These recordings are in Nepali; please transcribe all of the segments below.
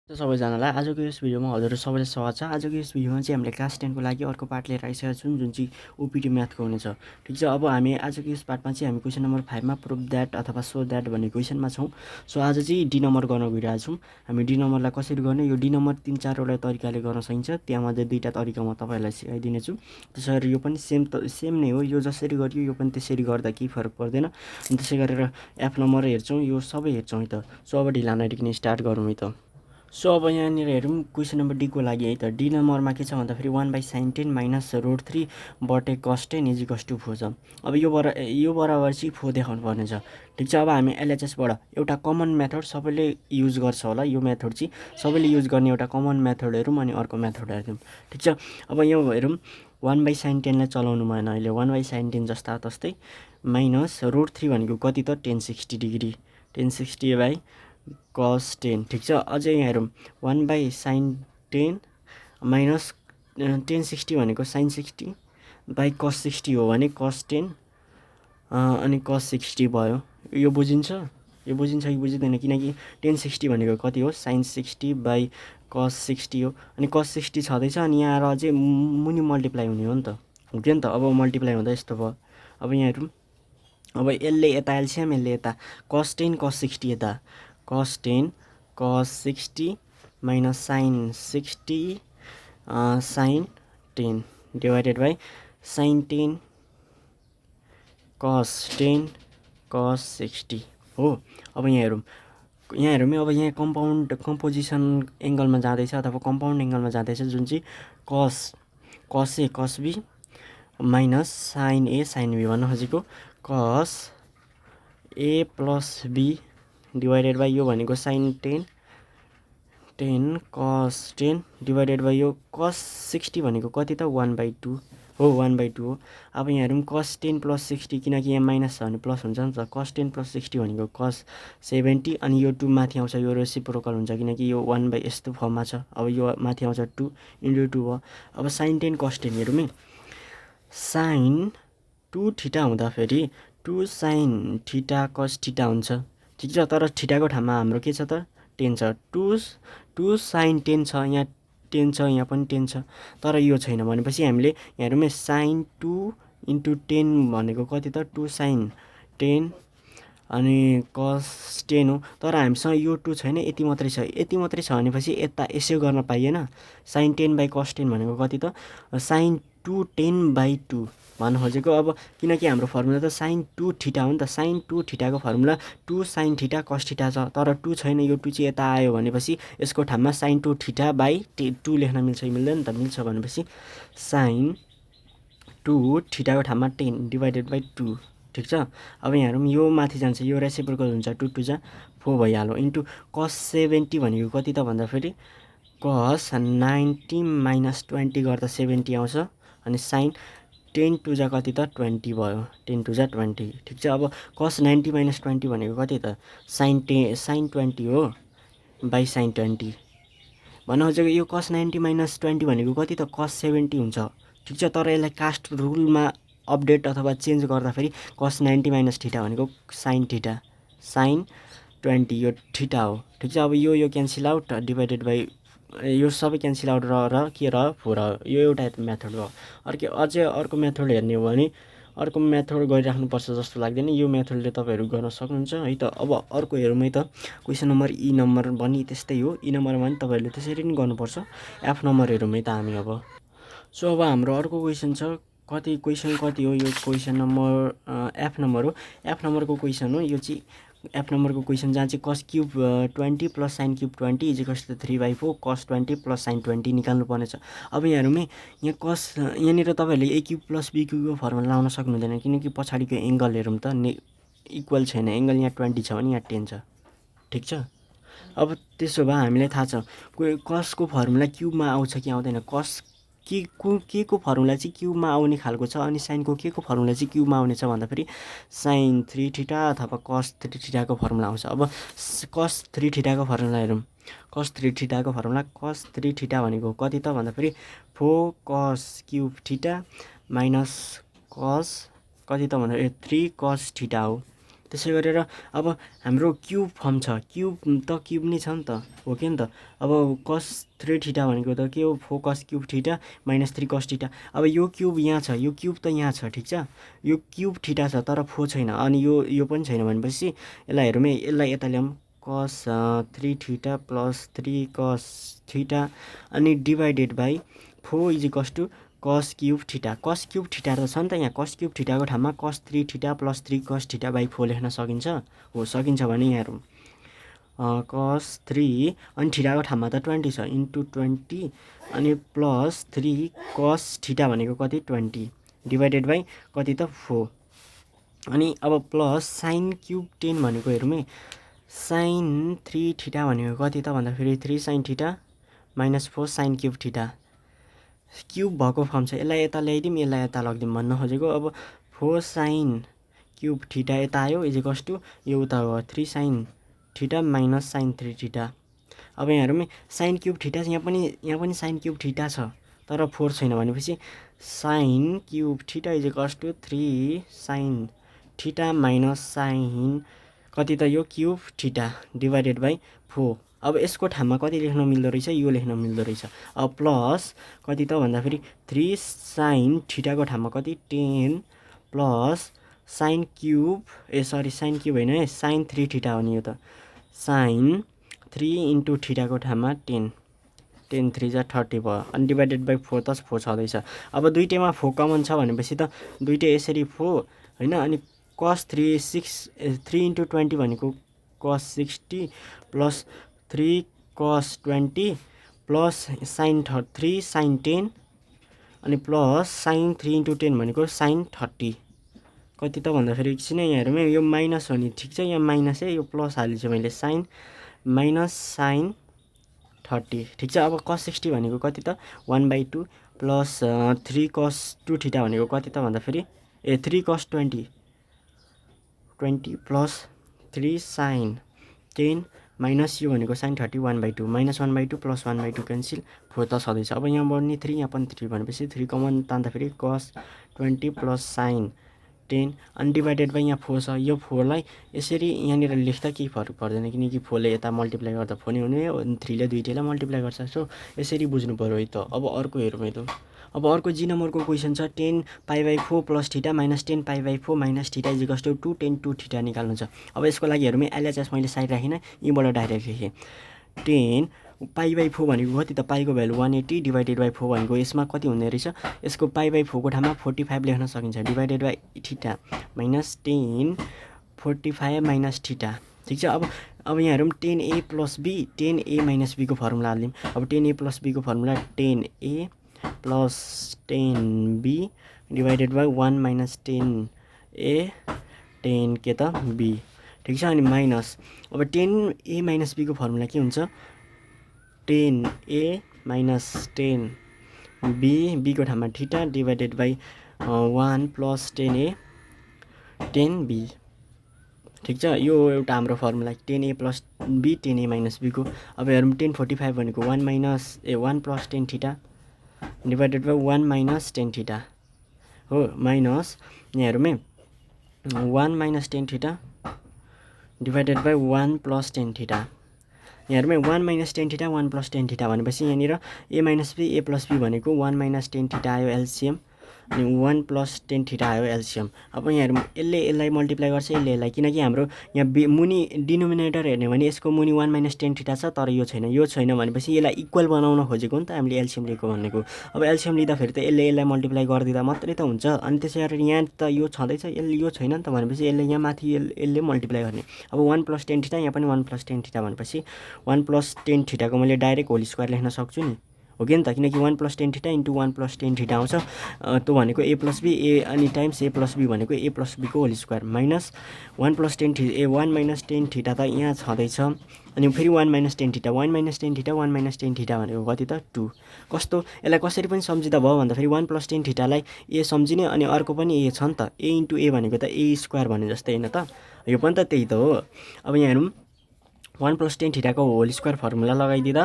सबैजनालाई आजको यस भिडियोमा हजुरहरू सबैलाई स्वागत छ। आजको यस भिडियोमा चाहिँ हामीले क्लास 10 को लागि अर्को पार्ट लिएर आइसकेका छौँ जुन चाहिँ ओपिटी म्याथको हुनेछ। ठिक छ, अब हामी आजको यस पार्टमा चाहिँ हामी क्वेसन नम्बर 5 मा प्रुभ द्याट अथवा सो द्याट भन्ने क्वेसनमा छौँ। सो आज चाहिँ डी नम्बर गर्न गइरहेको छौँ। हामी डी नम्बरलाई कसरी गर्ने, यो डी नम्बर 3-4 वटा तरिकाले गर्न सकिन्छ। त्यहाँमध्ये दुईटा तरिका म तपाईँलाई सिकाइदिनेछु। त्यसरी यो पनि सेम नै हो, यो जसरी गरियो यो पनि त्यसरी गर्दा केही फरक पर्दैन। अनि त्यसै गरेर एफ नम्बर हेर्छौँ, यो सबै हेर्छौँ है त। सो अब ढिला नरिकन स्टार्ट गरौँ है त। सो अब यहाँनिर हेरौँ क्वेसन नम्बर डीको लागि है त। डी नम्बरमा के छ भन्दाखेरि 1/sin10 माइनस √3 बटे cos10 इजिकल्स टु 4 छ। अब यो बराबर चाहिँ 4 देखाउनु पर्ने छ। ठिक छ, अब हामी एलएचएसबाट एउटा कमन मेथड सबैले युज गर्छ होला। यो मेथड चाहिँ सबैले युज गर्ने एउटा कमन मेथड हेरौँ अनि अर्को मेथड हेरौँ। ठिक छ, अब यो हेरौँ 1/sin10 लाई चलाउनु भएन अहिले। 1/sin10 जस्ता तस्तै माइनस √3 भनेको कति त 1060 डिग्री, 1060/cos10। ठिक छ, अझै यहाँ हेरौँ 1/sin10 माइनस 1060 भनेको sin 60/cos 60 हो भने cos 10 अनि cos 60 भयो। यो बुझिन्छ कि बुझिँदैन, किनकि 1060 भनेको कति हो, sin 60/cos 60 हो। अनि cos 60 छँदैछ अनि यहाँ आएर अझै मुनि मल्टिप्लाई हुने हो नि त, हुन्थ्यो नि त। अब मल्टिप्लाई हुँदा यस्तो भयो। अब यहाँ हेरौँ, अब यसले यता एलसिएम, यसले यता cos 10 cos 60 यता cos 10 cos 60 minus sin 60 sin 10 divided by sin 10 cos 10 cos 60 हो। अब यहाँ हेरौँ अब यहाँ कम्पोजिसन एङ्गलमा जाँदैछ अथवा कम्पाउन्ड एङ्गलमा जाँदैछ, जुन चाहिँ cos A cos B minus sin A sin B भन्न खोजेको cos A plus B divided by यो भनेको sin 10 cos 10 डिवाइडेड बाई यो cos 60 भनेको कति त 1/2 हो, 1/2 हो। अब यहाँ हेरौँ cos 10 प्लस 60, किनकि यहाँ माइनस छ भने प्लस हुन्छ नि त। cos 10 प्लस 60 भनेको cos 70 अनि यो 2 माथि आउँछ, यो रेसिप्रोकल हुन्छ किनकि यो 1/ यस्तो फर्ममा छ। अब यो माथि आउँछ 2 × 2 भयो। अब sin 10 cos 10 हेरौँ है, sin 2 थीटा हुँदाखेरि 2 sin थीटा cos थीटा हुन्छ। ठिक छ, तर थीटाको ठाउँमा हाम्रो के छ त 10 छ। 2 sin 10 छ, यहाँ 10 छ, यहाँ पनि 10 छ, तर यो छैन भनेपछि हामीले यहाँ हेरौँ sin 2 × 10 भनेको कति त 2 sin 10 अनि cos 10 हो। तर हामीसँग यो 2 छैन, यति मात्रै छ भनेपछि यता यसो गर्न पाइएन। sin 10/cos 10 भनेको कति त sin 2 10/2 भन्न खोजेको। अब किनकि हाम्रो फर्मुला त sin 2 थीटा हो नि त, sin 2 थीटाको formula 2 sin theta cos theta छ, तर 2 छैन, यो 2 चाहिँ यता आयो भनेपछि यसको ठाउँमा sin 2 थीटा/2 लेख्न मिल्छ कि मिल्दैन त, मिल्छ भनेपछि sin 2 थीटाको ठाउँमा 10 डिवाइडेड बाई 2। ठिक छ, अब यहाँ हेरौँ यो माथि जान्छ, यो रेसिप्रोकल हुन्छ, 2 2 जा 4 भइहाल्यो इन्टु cos 70 भनेको कति त भन्दाखेरि cos 90 माइनस 20 गर्दा 70 आउँछ अनि sin 10 2 जा कति त 20 भयो, 10 2 जा 20। ठिक छ, अब cos 90 माइनस 20 भनेको कति त sin 20 हो बाई sin 20 भन्न खोजेको। यो cos 90 माइनस 20 भनेको कति त cos 70 हुन्छ। ठिक छ, तर यसलाई कास्ट रुलमा अपडेट अथवा चेन्ज गर्दाखेरि cos 90 माइनस थीटा भनेको sin थीटा sin 20 यो थीटा हो। ठिक छ, अब यो क्यान्सल आउट डिभाइडेड बाई यो सबै क्यान्सल आउट र के रह्यो 4 रह्यो। यो एउटा मेथड भयो। अझै अर्को मेथड हेर्ने हो भने अर्को मेथड गरिराख्नुपर्छ जस्तो लाग्दैन, यो मेथडले तपाईँहरू गर्न सक्नुहुन्छ है त। अब अर्को हेरौँ है त, क्वेसन नम्बर ई नम्बर पनि त्यस्तै हो। ई नम्बरमा पनि तपाईँहरूले त्यसरी नै गर्नुपर्छ। एफ नम्बर हेरौँ है त हामी अब। सो अब हाम्रो अर्को क्वेसन छ, क्वेसन कति हो, यो क्वेसन नम्बर एफ नम्बर हो। एफ नम्बरको क्वेसन हो यो चाहिँ, एफ नम्बरको क्वेसन जहाँ चाहिँ cos cube 20 plus sin cube 20 equals to 3/4 cos 20 plus sin 20 निकाल्नु पर्नेछ। अब यहाँ हेरौँ है, यहाँनिर तपाईँहरूले ए क्युब प्लस बी क्युबको फर्मुला लाउन सक्नुहुँदैन, किनकि पछाडिको एङ्गल हेरौँ त इक्वल छैन। एङ्गल यहाँ 20 छ भने यहाँ 10 छ। ठिक छ, अब त्यसो भए हामीलाई थाहा छ कसको फर्मुला क्युबमा आउँछ कि आउँदैन। कस के को फर्मुला चाहिँ क्युबमा आउने खालको छ अनि साइनको के को फर्मुला चाहिँ क्युबमा आउनेछ भन्दाखेरि sin 3 थीटा अथवा cos 3 थीटाको फर्मुला आउँछ। अब cos 3 थीटाको फर्मुला हेरौँ। cos 3 थीटाको फर्मुला cos 3 थीटा भनेको कति त भन्दाखेरि 4 cos cube theta minus cos कति त भन्दाखेरि 3 cos थीटा हो। त्यसै गरेर अब हाम्रो क्युब फर्म छ, क्युब त क्युब नै छ नि त, हो कि नि त। अब cos 3 थीटा भनेको त के हो, 4 cos cube theta minus 3 cos theta. अब यो क्युब यहाँ छ, यो क्युब त यहाँ छ, ठिक छ, यो क्युब थीटा छ तर 4 छैन, अनि यो पनि छैन भनेपछि यसलाई हेरौँ है, यसलाई यता ल्याउँ, cos 3 theta plus 3 cos theta अनि divided by 4 is equals to cos cube theta. cos cube theta त छ नि त यहाँ, cos क्युब थीटाको ठाउँमा cos 3 theta plus 3 cos theta by 4 लेख्न सकिन्छ, हो सकिन्छ भने यहाँ हेरौँ, cos 3 अनि थीटाको ठाउँमा त 20 छ, इन्टु 20 अनि प्लस 3 cos थीटा भनेको कति 20 डिभाइडेड बाई कति त 4 अनि अब प्लस साइन क्युब 10 भनेको हेरौँ है, साइन 3 थीटा भनेको कति त भन्दाखेरि 3 sine theta minus 4 sign cube theta. Cube भएको फर्म छ, यसलाई यता ल्याइदिउँ, यसलाई यता लगिदिउँ भन्न खोजेको। अब 4 साइन क्युब थीटा यता आयो इज इक्वल्स टु यो उता हो 3 sine theta minus sine 3 theta. अब यहाँ हेरौँ साइन क्युब थीटा यहाँ पनि साइन क्युब थीटा छ तर 4 छैन भनेपछि sine cube theta is equals to 3 sine theta minus sine कति त यो क्युब थीटा डिभाइडेड बाई 4। अब यसको ठाउँमा कति लेख्न मिल्दो रहेछ, यो लेख्न मिल्दो रहेछ। अब प्लस कति त भन्दाखेरि 3 साइन थीटाको ठाउँमा कति 10 plus sign cube sign cube होइन है, साइन 3 थीटा हो नि यो त, साइन 3 इन्टु थीटाको ठाउँमा 10 3 जा 30 भयो अनि डिभाइडेड बाई 4 त 4 छँदैछ। अब दुइटैमा 4 कमन छ भनेपछि त दुइटै यसरी 4 होइन, अनि cos 3 इन्टु 20 भनेको cos 60 plus 3 cos 20 plus sine 3 sine 10 अनि प्लस साइन 3 इन्टु 10 भनेको साइन 30 कति त भन्दाखेरि एकछिन यहाँ हेरौँ यो माइनस हो नि, ठिक छ, यहाँ माइनस है, यो प्लस हालिदिन्छु मैले, साइन माइनस साइन 30 ठिक छ। अब cos 60 भनेको कति त 1/2 प्लस 3 cos 2 थीटा भनेको कति त भन्दाखेरि 3 cos 20 प्लस 3 साइन 10 माइनस यो भनेको साइन 30 1/2 माइनस 1/2 प्लस 1/2 क्यान्सिल 4 त छँदैछ। अब यहाँ बढ्ने 3 यहाँ पनि 3 भनेपछि 3 कमन तान्दाखेरि cos 20 प्लस साइन 10 अनि डिभाइडेड बाई यहाँ 4 छ, यो 4लाई यसरी यहाँनिर लेख्दा केही फरक पर्दैन किनकि 4ले यता मल्टिप्लाई गर्दा 4 नै हुने हो, 3ले दुइटैलाई मल्टिप्लाई गर्छ, सो यसरी बुझ्नु पऱ्यो है त। अब अर्को हेरौँ है त, अब अर्को जी नम्बरको क्वेसन छ 10 पाई/4 प्लस थीटा माइनस 10 पाई/4 minus theta is equals to 2 10 2 theta निकाल्नु छ। अब यसको लागि हेरौँ एलएचएस मैले साइड राखिनँ, यहीँबाट डाइरेक्ट लेखेँ, 10 पाई/4 भनेको कति त पाईको भ्यालु 180 डिभाइडेड बाई 4 भनेको यसमा कति हुने रहेछ, यसको पाई/4 को ठाउँमा 45 लेख्न सकिन्छ divided by theta minus 10 45 minus theta, ठिक छ। अब यहाँ हेरौँ 10a plus b 10a minus b को फर्मुला हाल्यौँ। अब 10a प्लस b को formula 10a plus 10b divided by 1 minus 10a 10 के त b, ठिक छ, अनि माइनस अब 10a माइनस b को फर्मुला के हुन्छ 10a माइनस 10b b को ठाउँमा theta divided by 1 plus 10a 10b, ठिक छ। यो एउटा हाम्रो formula 10a plus b 10a minus b को। अब हेरौँ 1045 भनेको 1 plus 10 theta divided by 1 minus 10 theta हो, माइनस यहाँ हेरौँ 1 minus 10 theta divided by 1 plus 10 theta. यहाँ हेरौँ 1 माइनस 10 थीटा 1 प्लस 10 थीटा भनेपछि यहाँनिर a minus b a plus b भनेको 1 माइनस 10 थीटा आयो एलसिएम अनि 1 प्लस 10 थीटा आयो एलसिएम। अब यहाँ हेरौँ यसलाई मल्टिप्लाई गर्छ यसलाई किनकि हाम्रो यहाँ मुनि डिनोमिनेटर हेर्ने भने यसको मुनि 1 माइनस 10 थीटा छ तर यो छैन भनेपछि यसलाई इक्वल बनाउन खोजेको नि त हामीले एलसिएम लिएको भनेको। अब एलसिएम लिँदाखेरि त यसलाई मल्टिप्लाई गरिदिँदा मात्रै त हुन्छ, अनि त्यसै गरेर यहाँ त यो छँदैछ यसले यो छैन नि त भनेपछि यसले यहाँ माथि यसले मल्टिप्लाई गर्ने। अब 1 प्लस 10 थीटा यहाँ पनि 1 प्लस 10 थीटा भनेपछि 1 प्लस 10 थीटाको मैले डाइरेक्ट होल स्क्वायर लेख्न सक्छु नि, हो कि नि त, किनकि 1 plus 10 theta into 1 plus 10 theta आउँछ, त्यो भनेको a प्लस b a अनि टाइम्स a प्लस b भनेको a प्लस b को whole square minus 1 plus 10 theta 1 minus 10 theta त यहाँ छँदैछ अनि फेरि 1 minus 10 theta 1 minus 10 theta 1 minus 10 theta भनेको कति त 2। कस्तो यसलाई कसरी पनि सम्झिँदा भयो भन्दाखेरि 1 प्लस 10 थीटालाई a सम्झिने अनि अर्को पनि a छ नि त, a इन्टु a भनेको त a स्क्वायर भने जस्तै होइन त, यो पनि त त्यही त हो। अब यहाँ हेरौँ 1 प्लस 10 थीटाको होल स्क्वायर फर्मुला लगाइदिँदा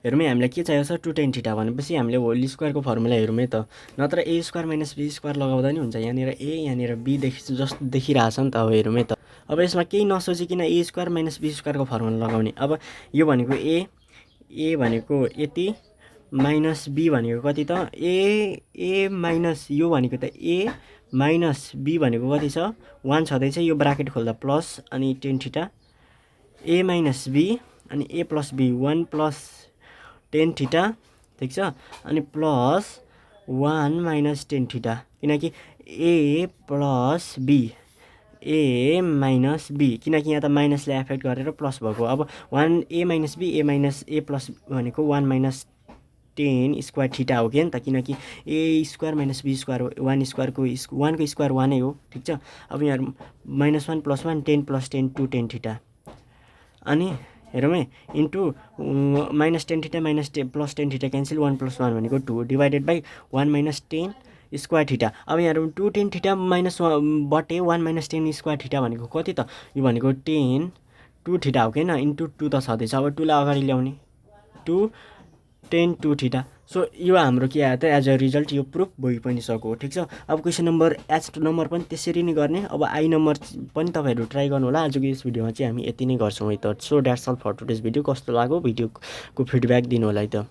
हेरौँ है हामीलाई के चाहिएको छ 2 tan थीटा भनेपछि हामीले होल स्क्वायरको फर्मुला हेरौँ है त नत्र a square minus b square लगाउँदा नि हुन्छ यहाँनिर a यहाँनिर b जस्तो देखिरहेछ नि त अब हेरौँ है त अब यसमा केही नसोचिकन a स्क्वायर माइनस b स्क्वायरको फर्मुला लगाउने अब यो भनेको a भनेको यति माइनस b भनेको कति त a माइनस यो भनेको त a माइनस b भनेको कति छ 1 छँदैछ यो ब्राकेट खोल्दा प्लस अनि tan theta a minus b अनि a plus b 1 plus tan theta ठीक छ अनि प्लस 1 माइनस tan थीटा किनकि a plus b a minus b किनकि यहाँ त माइनसले एफेक्ट गरेर प्लस भएको अब 1 a minus b a minus a plus भनेको 1 माइनस tan स्क्वायर थीटा हो कि नि त किनकि a square minus b square 1 स्क्वायरको 1 को स्क्वायर 1 नै हो ठीक छ अब यहाँ minus 1 plus 1 10 plus 10 2 tan theta अनि हेरौँ है into minus tan theta minus plus tan theta cancel 1 plus 1 भनेको 2 divided by 1 minus tan square theta अब यहाँ हेरौँ 2 tan थीटा माइनस बटे 1 माइनस tan स्क्वायर थीटा भनेको कति त यो भनेको tan 2 थीटा हो कि होइन इन्टु 2 त छँदैछ अब 2 लाई अगाडि ल्याउने 2 tan 2 थीटा सो यो हाम्रो के आयो त एज अ रिजल्ट यो प्रुफ भइ पनि सक्यो ठीक छ अब क्वेसन नम्बर एच नम्बर पनि त्यसरी नै गर्ने अब आई नम्बर पनि तपाईहरु ट्राई गर्नु होला आजको यस भिडियोमा चाहिँ हामी यति नै गर्छौं है त so that's all for today's video कस्तो लाग्यो भिडियोको फिडब्याक दिनु होला है त